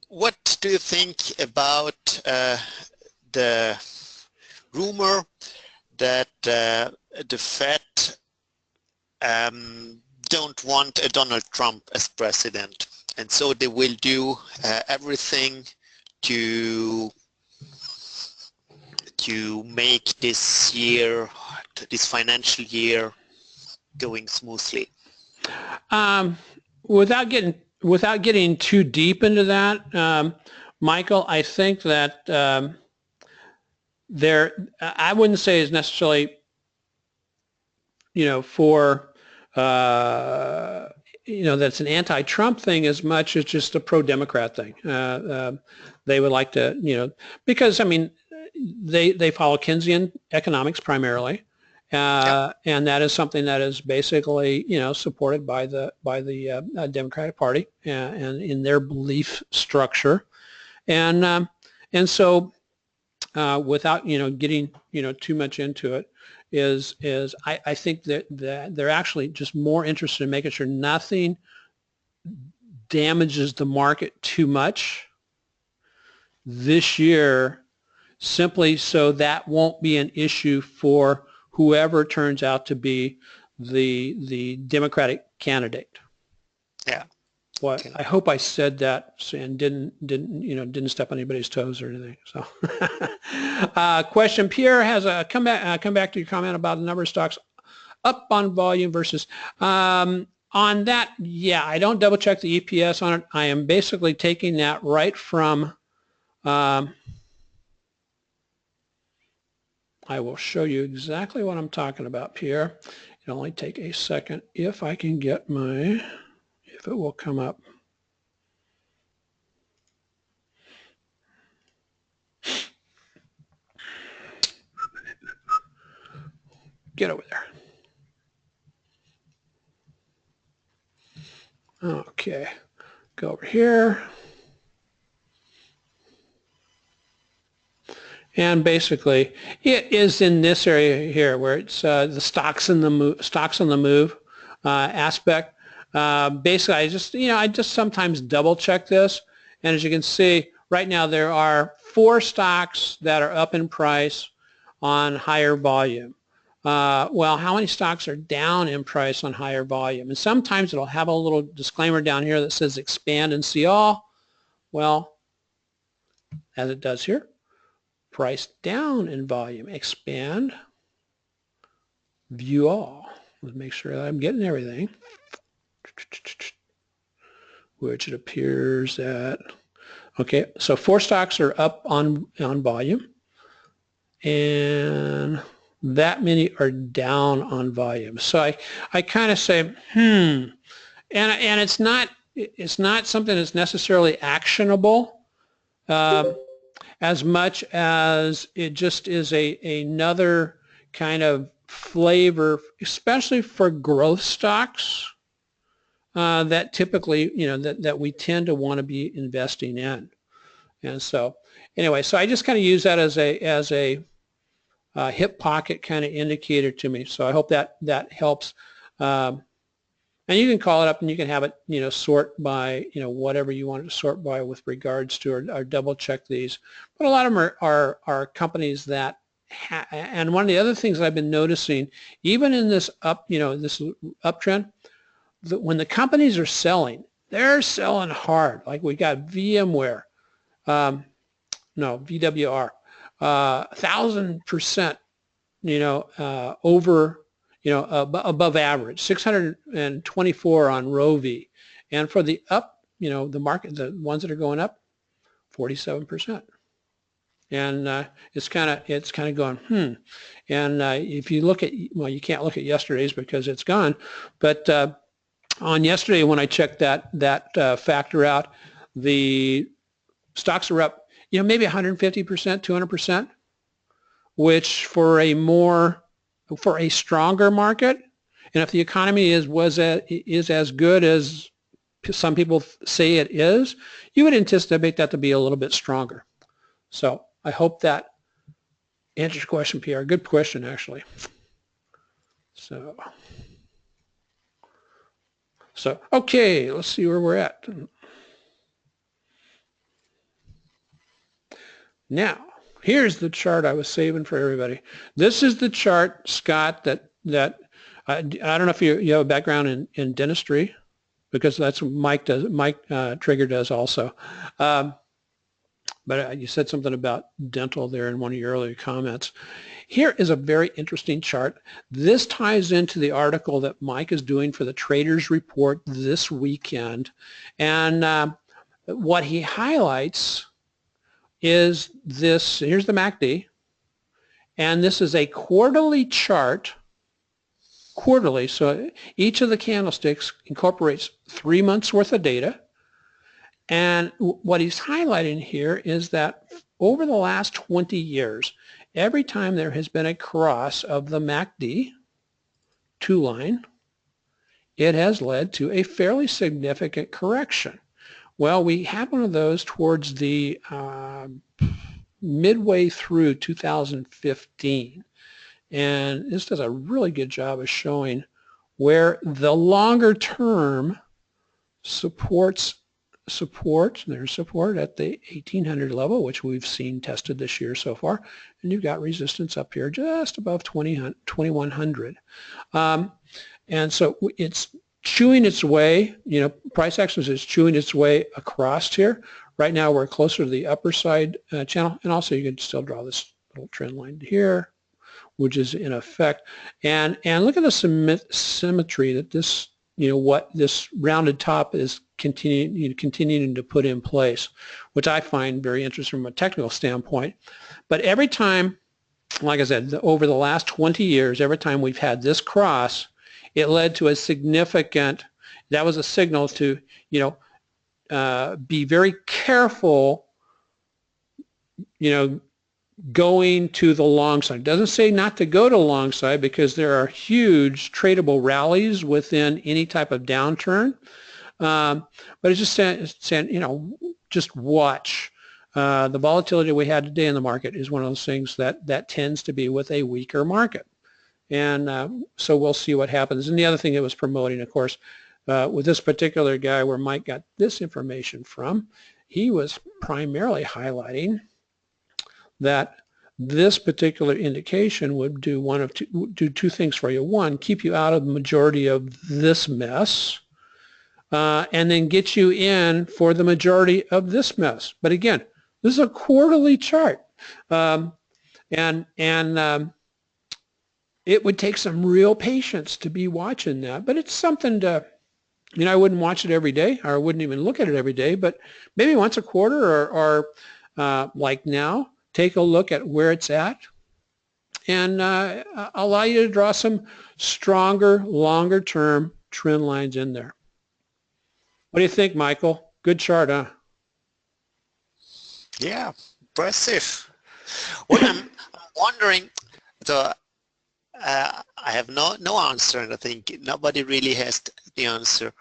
What do you think about the rumor that the Fed don't want a Donald Trump as president, and so they will do everything to make this financial year going smoothly? Without getting too deep into that, Michael, I think that I wouldn't say is necessarily, for that's an anti-Trump thing as much as just a pro-Democrat thing. They would like to, because I mean, they follow Keynesian economics primarily, and that is something that is basically, supported by the Democratic Party and in their belief structure, and so without getting too much into it, I think that they're actually just more interested in making sure nothing damages the market too much this year, simply so that won't be an issue for whoever turns out to be the Democratic candidate. Yeah. Well, I hope I said that and didn't step on anybody's toes or anything. So, question: Pierre has a come back to your comment about the number of stocks up on volume versus on that. Yeah, I don't double check the EPS on it. I am basically taking that right from. I will show you exactly what I'm talking about, Pierre. It'll only take a second if I can get if it will come up. Get over there. Okay, go over here. And basically, it is in this area here where it's the stocks on the move aspect. Basically, I just sometimes double check this, and as you can see, right now there are 4 stocks that are up in price on higher volume. Well, how many stocks are down in price on higher volume? And sometimes it'll have a little disclaimer down here that says expand and see all. Well, as it does here, price down in volume, expand, view all. Let's make sure that I'm getting everything, which it appears that, okay, so 4 stocks are up on volume, and that many are down on volume. So I kind of say, and it's not something that's necessarily actionable. As much as it just is another kind of flavor, especially for growth stocks, that typically, that we tend to want to be investing in. And so anyway, so I just kind of use that as a hip pocket kind of indicator to me. So I hope that helps. And you can call it up and you can have it, sort by, whatever you want it to sort by with regards to, or double check these. But a lot of them are companies that, and one of the other things I've been noticing, even in this this uptrend, that when the companies are selling, they're selling hard. Like we got VMware, VWR, 1,000%, over, above average, 624 on ROVI. And for the up, the market, the ones that are going up, 47%. And it's kind of going, And if you look at, well, you can't look at yesterday's because it's gone, but on yesterday when I checked that factor out, the stocks are up, maybe 150%, 200%, which for a stronger market, and if the economy is as good as some people say it is, you would anticipate that to be a little bit stronger. So I hope that answers your question, Pierre. Good question, actually. So okay, let's see where we're at. Now, here's the chart I was saving for everybody. This is the chart, Scott, that I don't know if you have a background in dentistry, because that's what Mike does. Mike Trigger does also. But you said something about dental there in one of your earlier comments. Here is a very interesting chart. This ties into the article that Mike is doing for the Traders Report this weekend. And what he highlights is this. Here's the MACD. And this is a quarterly chart quarterly. So each of the candlesticks incorporates 3 months worth of data. And what he's highlighting here is that over the last 20 years, every time there has been a cross of the MACD 2-line, it has led to a fairly significant correction. Well, we had one of those towards the midway through 2015. And this does a really good job of showing where the longer term there's support at the 1800 level, which we've seen tested this year so far, and you've got resistance up here just above 2100. And so it's chewing its way, price action is chewing its way across here. Right now we're closer to the upper side channel, and also you can still draw this little trend line here, which is in effect. And look at the symmetry that this, what this rounded top is continuing to put in place, which I find very interesting from a technical standpoint. But every time, like I said, over the last 20 years, every time we've had this cross, it led to a significant, that was a signal to, be very careful, going to the long side. It doesn't say not to go to the long side, because there are huge tradable rallies within any type of downturn. But it's just saying, just watch. The volatility we had today in the market is one of those things that tends to be with a weaker market. And so we'll see what happens. And the other thing it was promoting, of course, with this particular guy where Mike got this information from, he was primarily highlighting that this particular indication would do two things for you. One, keep you out of the majority of this mess, and then get you in for the majority of this mess. But again, this is a quarterly chart, and it would take some real patience to be watching that. But it's something to, I wouldn't watch it every day, or I wouldn't even look at it every day, but maybe once a quarter, or like now, take a look at where it's at, and allow you to draw some stronger, longer term trend lines in there. What do you think, Michael? Good chart, huh? Yeah, impressive. What I'm wondering, I have no answer, and I think nobody really has the answer.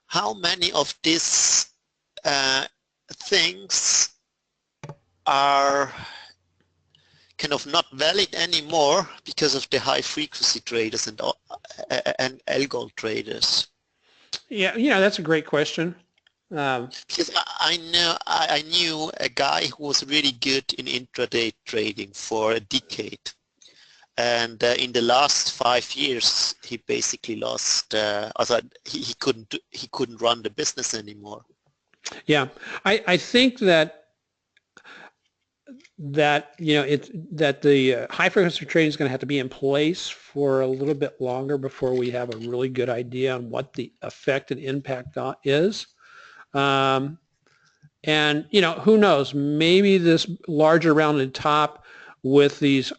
How many of these things are kind of not valid anymore because of the high frequency traders and algo traders? Yeah, that's a great question. Because I knew a guy who was really good in intraday trading for a decade, and in the last 5 years he basically lost. He couldn't run the business anymore. Yeah, I think that the high frequency trading is going to have to be in place for a little bit longer before we have a really good idea on what the effect and impact is. And who knows, maybe this larger rounded top with these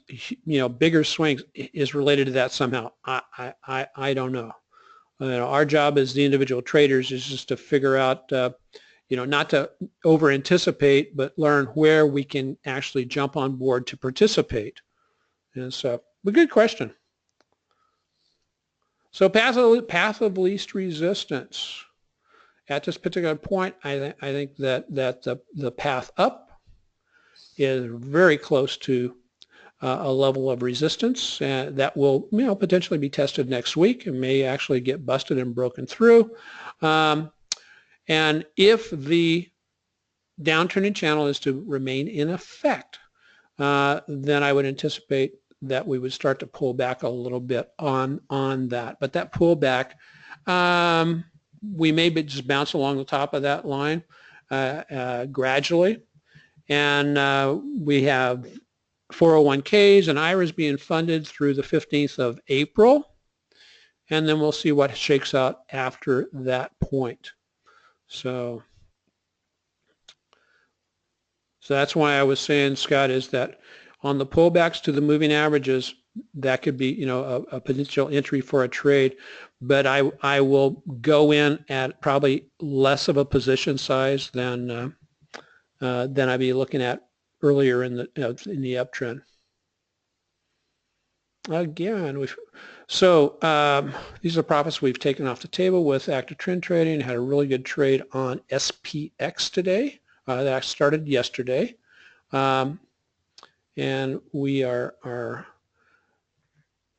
bigger swings is related to that somehow. I don't know. Our job as the individual traders is just to figure out not to over anticipate, but learn where we can actually jump on board to participate. And so, a good question. So path of least resistance. At this particular point, I think that the path up is very close to a level of resistance that will potentially be tested next week and may actually get busted and broken through. And if the downturning channel is to remain in effect, then I would anticipate that we would start to pull back a little bit on that. But that pullback, we may just bounce along the top of that line gradually. And we have 401ks and IRAs being funded through the 15th of April. And then we'll see what shakes out after that point. So that's why I was saying, Scott, is that on the pullbacks to the moving averages, that could be, a potential entry for a trade, but I will go in at probably less of a position size than I'd be looking at earlier in the uptrend. Again, these are profits we've taken off the table with active trend trading. Had a really good trade on SPX today. That started yesterday, and we are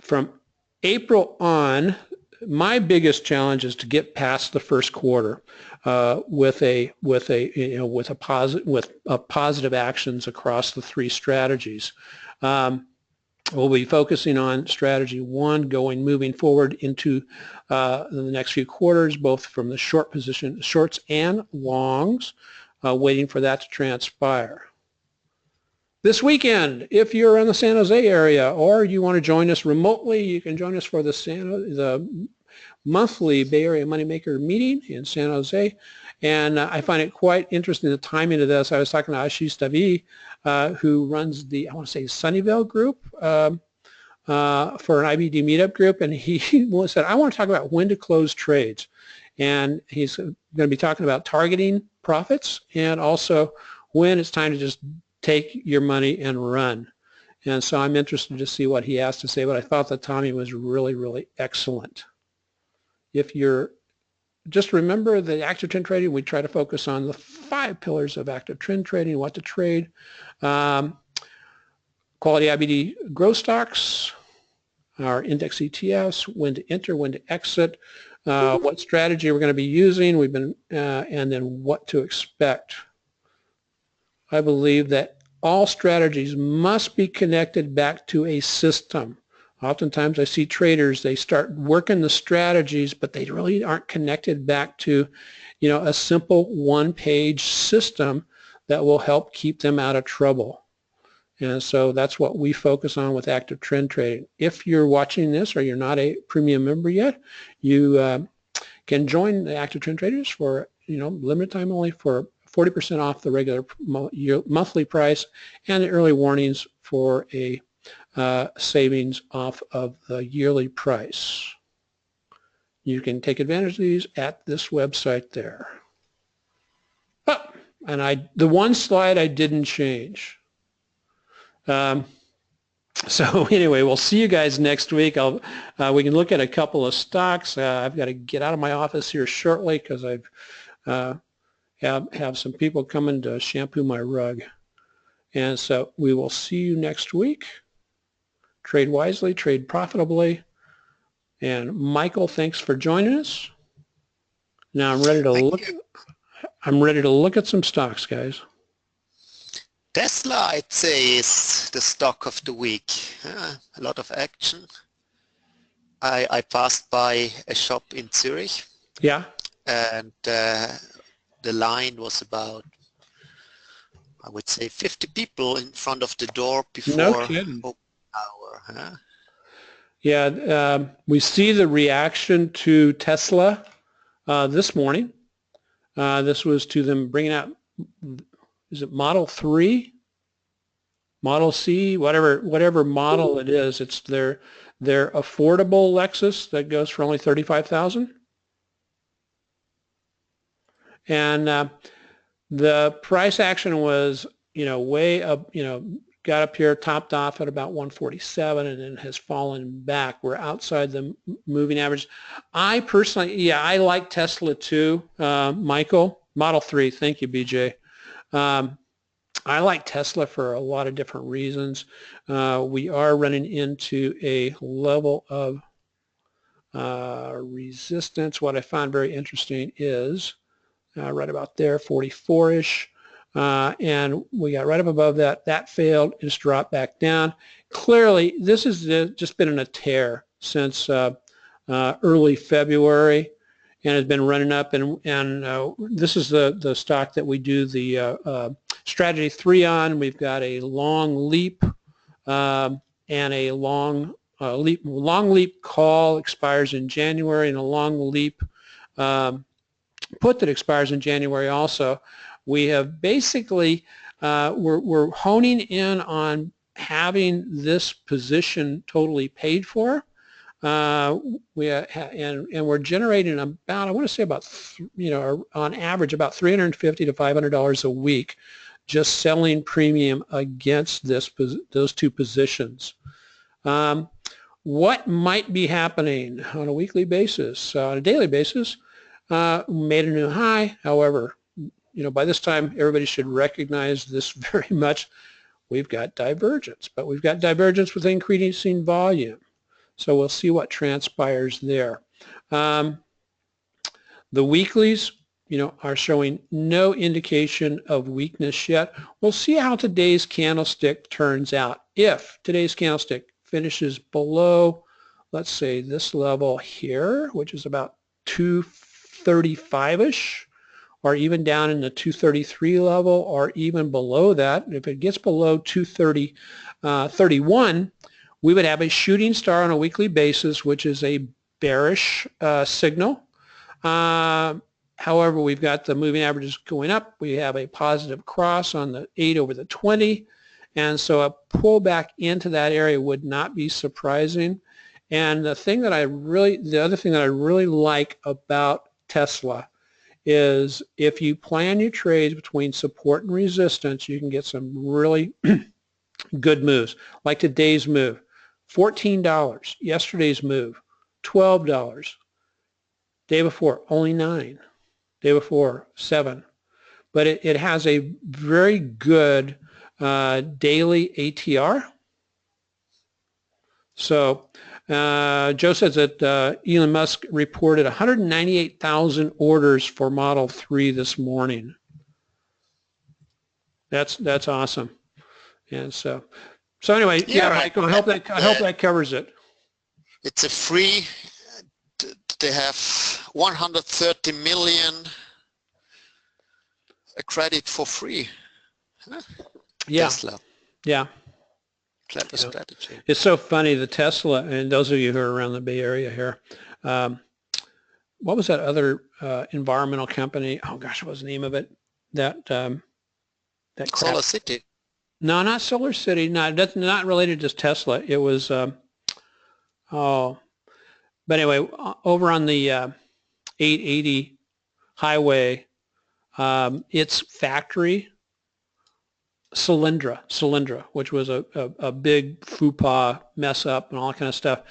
from April on. My biggest challenge is to get past the first quarter with positive actions across the three strategies. We'll be focusing on strategy 1, moving forward into the next few quarters, both from the short position, shorts and longs, waiting for that to transpire. This weekend, if you're in the San Jose area or you want to join us remotely, you can join us for the monthly Bay Area Moneymaker meeting in San Jose. And I find it quite interesting, the timing of this. I was talking to Ashish Davi, who runs the, I want to say, Sunnyvale group for an IBD meetup group, and he said, I want to talk about when to close trades. And he's going to be talking about targeting profits and also when it's time to just take your money and run. And so I'm interested to see what he has to say, but I thought the timing was really, really excellent. If you're just remember the active trend trading, we try to focus on the 5 pillars of active trend trading, what to trade, quality IBD growth stocks, our index ETFs, when to enter, when to exit, what strategy we're going to be using, and then what to expect. I believe that all strategies must be connected back to a system. Oftentimes I see traders, they start working the strategies, but they really aren't connected back to, a simple one-page system that will help keep them out of trouble. And so that's what we focus on with active trend trading. If you're watching this or you're not a premium member yet, you can join the active trend traders for, limited time only for 40% off the regular monthly price and the early warnings for a savings off of the yearly price. You can take advantage of these at this website there. Oh, and the one slide I didn't change. So anyway, we'll see you guys next week. We can look at a couple of stocks. I've got to get out of my office here shortly because I've have some people coming to shampoo my rug. And so we will see you next week. Trade wisely, trade profitably. And Michael, thanks for joining us. Now I'm ready to look at some stocks, guys. Tesla, I'd say, is the stock of the week. A lot of action. I passed by a shop in Zurich. Yeah. And the line was about, I would say, 50 people in front of the door before open hour. Huh? Yeah, we see the reaction to Tesla this morning. This was to them bringing out, is it Model 3? Model C, whatever model it is. It's their affordable Lexus that goes for only $35,000. And the price action was, way up, got up here, topped off at about 147 and then has fallen back. We're outside the moving average. I personally, I like Tesla too, Michael. Model 3, thank you, BJ. I like Tesla for a lot of different reasons. We are running into a level of resistance. What I found very interesting is right about there, 44-ish. And we got right up above that. That failed. It just dropped back down. Clearly, this has just been in a tear since early February, and has been running up. And this is the stock that we do the strategy 3 on. We've got a long leap and a long leap call expires in January, and a long leap put that expires in January also. We have basically, we're honing in on having this position totally paid for. And we're generating about, I want to say about, on average about $350 to $500 a week just selling premium against those two positions. What might be happening on a weekly basis? On a daily basis, made a new high. However, by this time everybody should recognize this very much. We've got divergence, but we've got divergence with increasing volume. So we'll see what transpires there. The weeklies, are showing no indication of weakness yet. We'll see how today's candlestick turns out. If today's candlestick finishes below, let's say this level here, which is about 235-ish, or even down in the 233 level, or even below that, if it gets below 230.31, we would have a shooting star on a weekly basis, which is a bearish signal. However, we've got the moving averages going up. We have a positive cross on the 8 over the 20. And so a pullback into that area would not be surprising. And the other thing that I really like about Tesla is if you plan your trades between support and resistance, you can get some really good moves, like today's move. $14, yesterday's move, $12. Day before, only 9. Day before, 7. But it has a very good daily ATR. So Joe says that Elon Musk reported 198,000 orders for Model 3 this morning. That's awesome. And so anyway, yeah, Michael, I hope that covers it. It's a free. They have 130 million a credit for free. Huh? Yeah. Tesla. Yeah. Clever strategy. It's so funny, the Tesla, and those of you who are around the Bay Area here, what was that other environmental company? Oh gosh, what was the name of it? That Solar City. No, not Solar City. No, that's not related to Tesla. It was but anyway, over on the 880 highway, its factory, Solyndra, which was a big FUPA mess up and all that kind of stuff.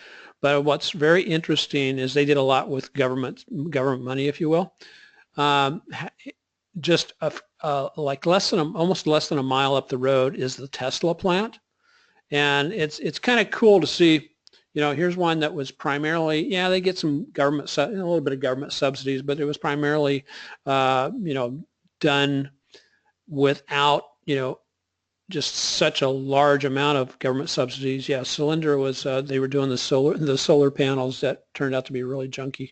But what's very interesting is they did a lot with government money, if you will. Just like almost less than a mile up the road is the Tesla plant, and it's kind of cool to see. Here's one that was primarily, they get some government, a little bit of government subsidies, but it was primarily, done without, just such a large amount of government subsidies. Yeah, Solyndra was, they were doing the solar panels that turned out to be really junky.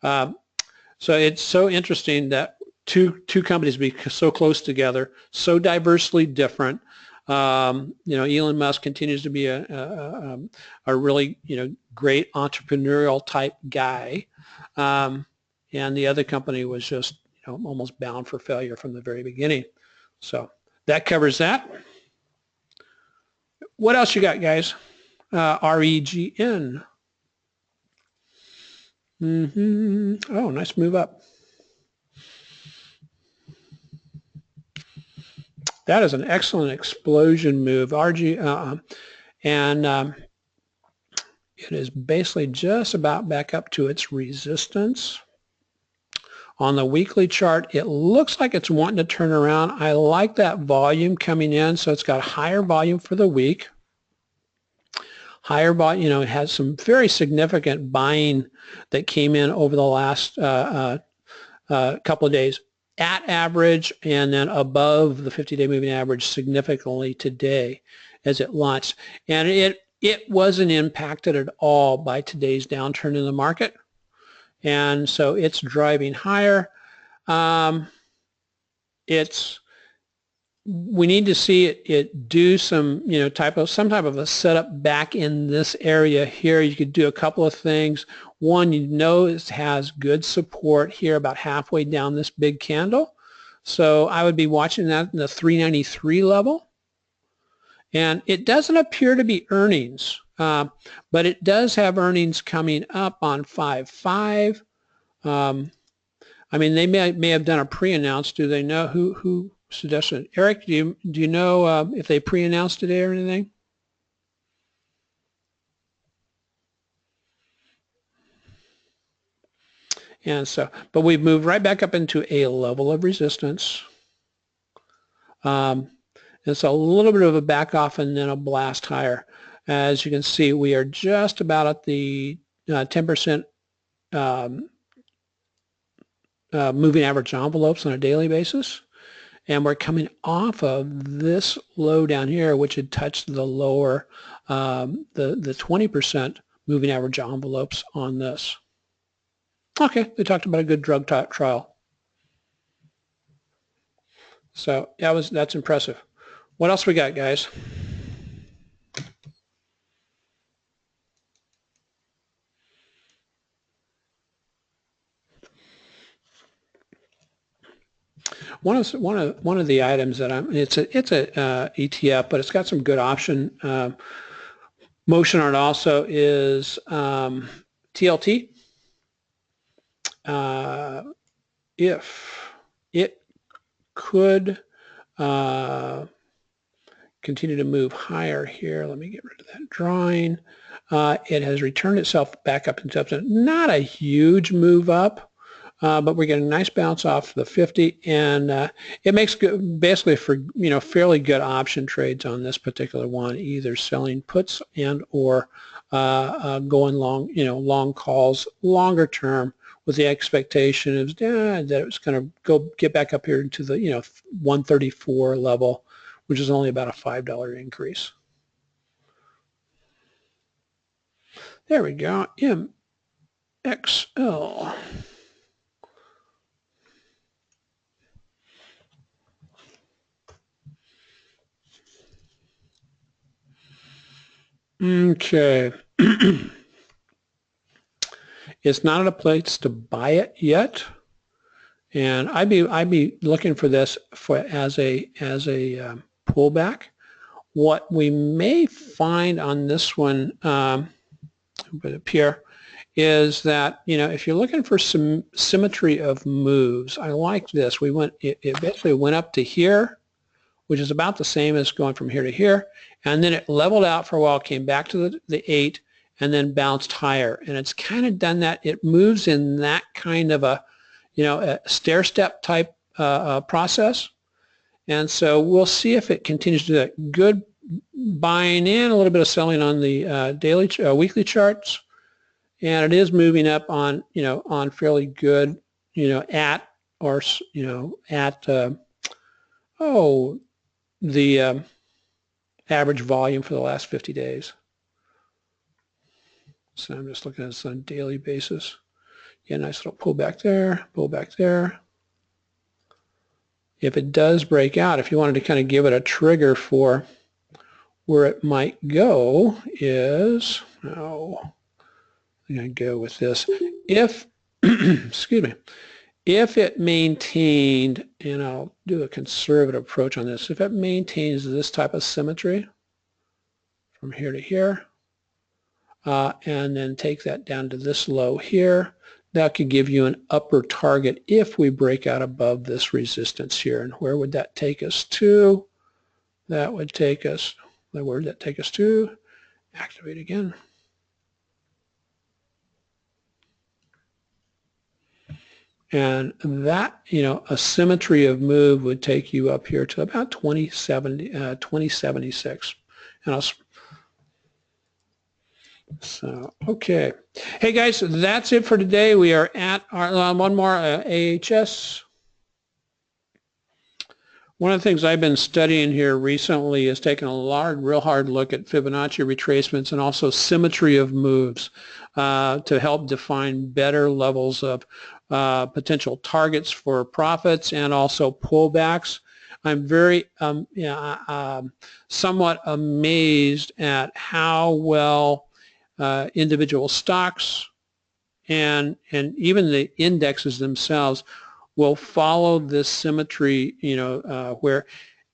So it's so interesting that two companies be so close together, so diversely different. Elon Musk continues to be a really great entrepreneurial type guy, and the other company was just almost bound for failure from the very beginning. So that covers that. What else you got, guys? REGN. Oh, nice move up. That is an excellent explosion move. It is basically just about back up to its resistance. On the weekly chart, it looks like it's wanting to turn around. I like that volume coming in, so it's got higher volume for the week. Higher volume, it has some very significant buying that came in over the last couple of days at average, and then above the 50-day moving average significantly today as it launched. And it wasn't impacted at all by today's downturn in the market. And so it's driving higher. We need to see it do some, some type of a setup back in this area here. You could do a couple of things. One, it has good support here about halfway down this big candle. So I would be watching that in the 393 level. And it doesn't appear to be earnings, but it does have earnings coming up on 5/5. I mean, they may have done a pre-announce. Do they know who suggested it? Eric, do you know if they pre-announced today or anything? And so, but we've moved right back up into a level of resistance. And so a little bit of a back off and then a blast higher. As you can see, we are just about at the 10% moving average envelopes on a daily basis. And we're coming off of this low down here, which had touched the lower, the 20% moving average envelopes on this. Okay, they talked about a good drug trial. So that's impressive. What else we got, guys? One of the items that it's a ETF, but it's got some good option motion on it also is TLT. If it could continue to move higher here, let me get rid of that drawing. It has returned itself back up into not a huge move up. But we're getting a nice bounce off the 50, and it makes basically for fairly good option trades on this particular one, either selling puts and or going long, long calls, longer term, with the expectation of that it's going to get back up here into the 134 level, which is only about a $5 increase. There we go, MXL. Okay. It's not at a place to buy it yet, and I'd be looking for this as a pullback. What we may find on this one, put up here, is that if you're looking for some symmetry of moves, I like this. It basically went up to here, which is about the same as going from here to here, and then it leveled out for a while, came back to the 8, and then bounced higher. And it's kind of done that. It moves in that kind of a stair-step type process. And so we'll see if it continues to do that. Good buying in, a little bit of selling on the weekly charts, and it is moving up on on fairly good at the average volume for the last 50 days. So I'm just looking at this on a daily basis. Yeah, nice little pullback there, pullback there. If it does break out, if you wanted to kind of give it a trigger for where it might go is, I'm going to go with this. If, excuse me, if it maintained, and I'll do a conservative approach on this, if it maintains this type of symmetry from here to here, and then take that down to this low here, that could give you an upper target if we break out above this resistance here. And where would that take us to? That would take us, where would that take us to? Activate again. And that, a symmetry of move would take you up here to about 2076. And okay. Hey guys, that's it for today. We are at our one more AHS. One of the things I've been studying here recently is taking a real hard look at Fibonacci retracements and also symmetry of moves to help define better levels of potential targets for profits and also pullbacks. I'm very somewhat amazed at how well individual stocks and even the indexes themselves will follow this symmetry, where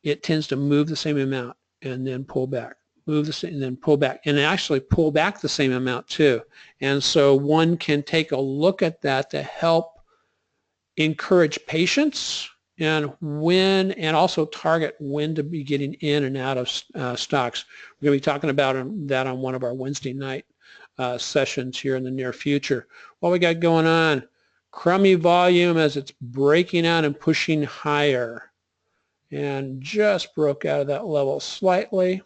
it tends to move the same amount and then pull back. Move the same, and then pull back, and actually pull back the same amount too. And so one can take a look at that to help encourage patience and when, and also target when to be getting in and out of stocks. We're going to be talking about that on one of our Wednesday night sessions here in the near future. What we got going on? Crummy volume as it's breaking out and pushing higher, and just broke out of that level slightly.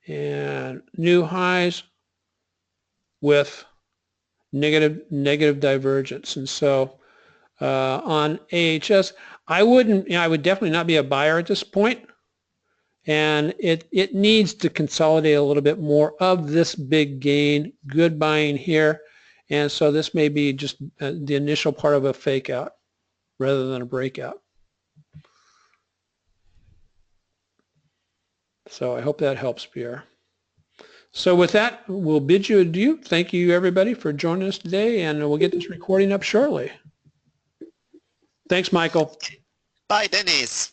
And new highs with negative divergence. And so on AHS, I would definitely not be a buyer at this point, and it needs to consolidate a little bit more of this big gain. Good buying here, and so this may be just the initial part of a fake out rather than a breakout. So I hope that helps, Pierre. So with that, we'll bid you adieu. Thank you, everybody, for joining us today, and we'll get this recording up shortly. Thanks, Michael. Bye, Dennis.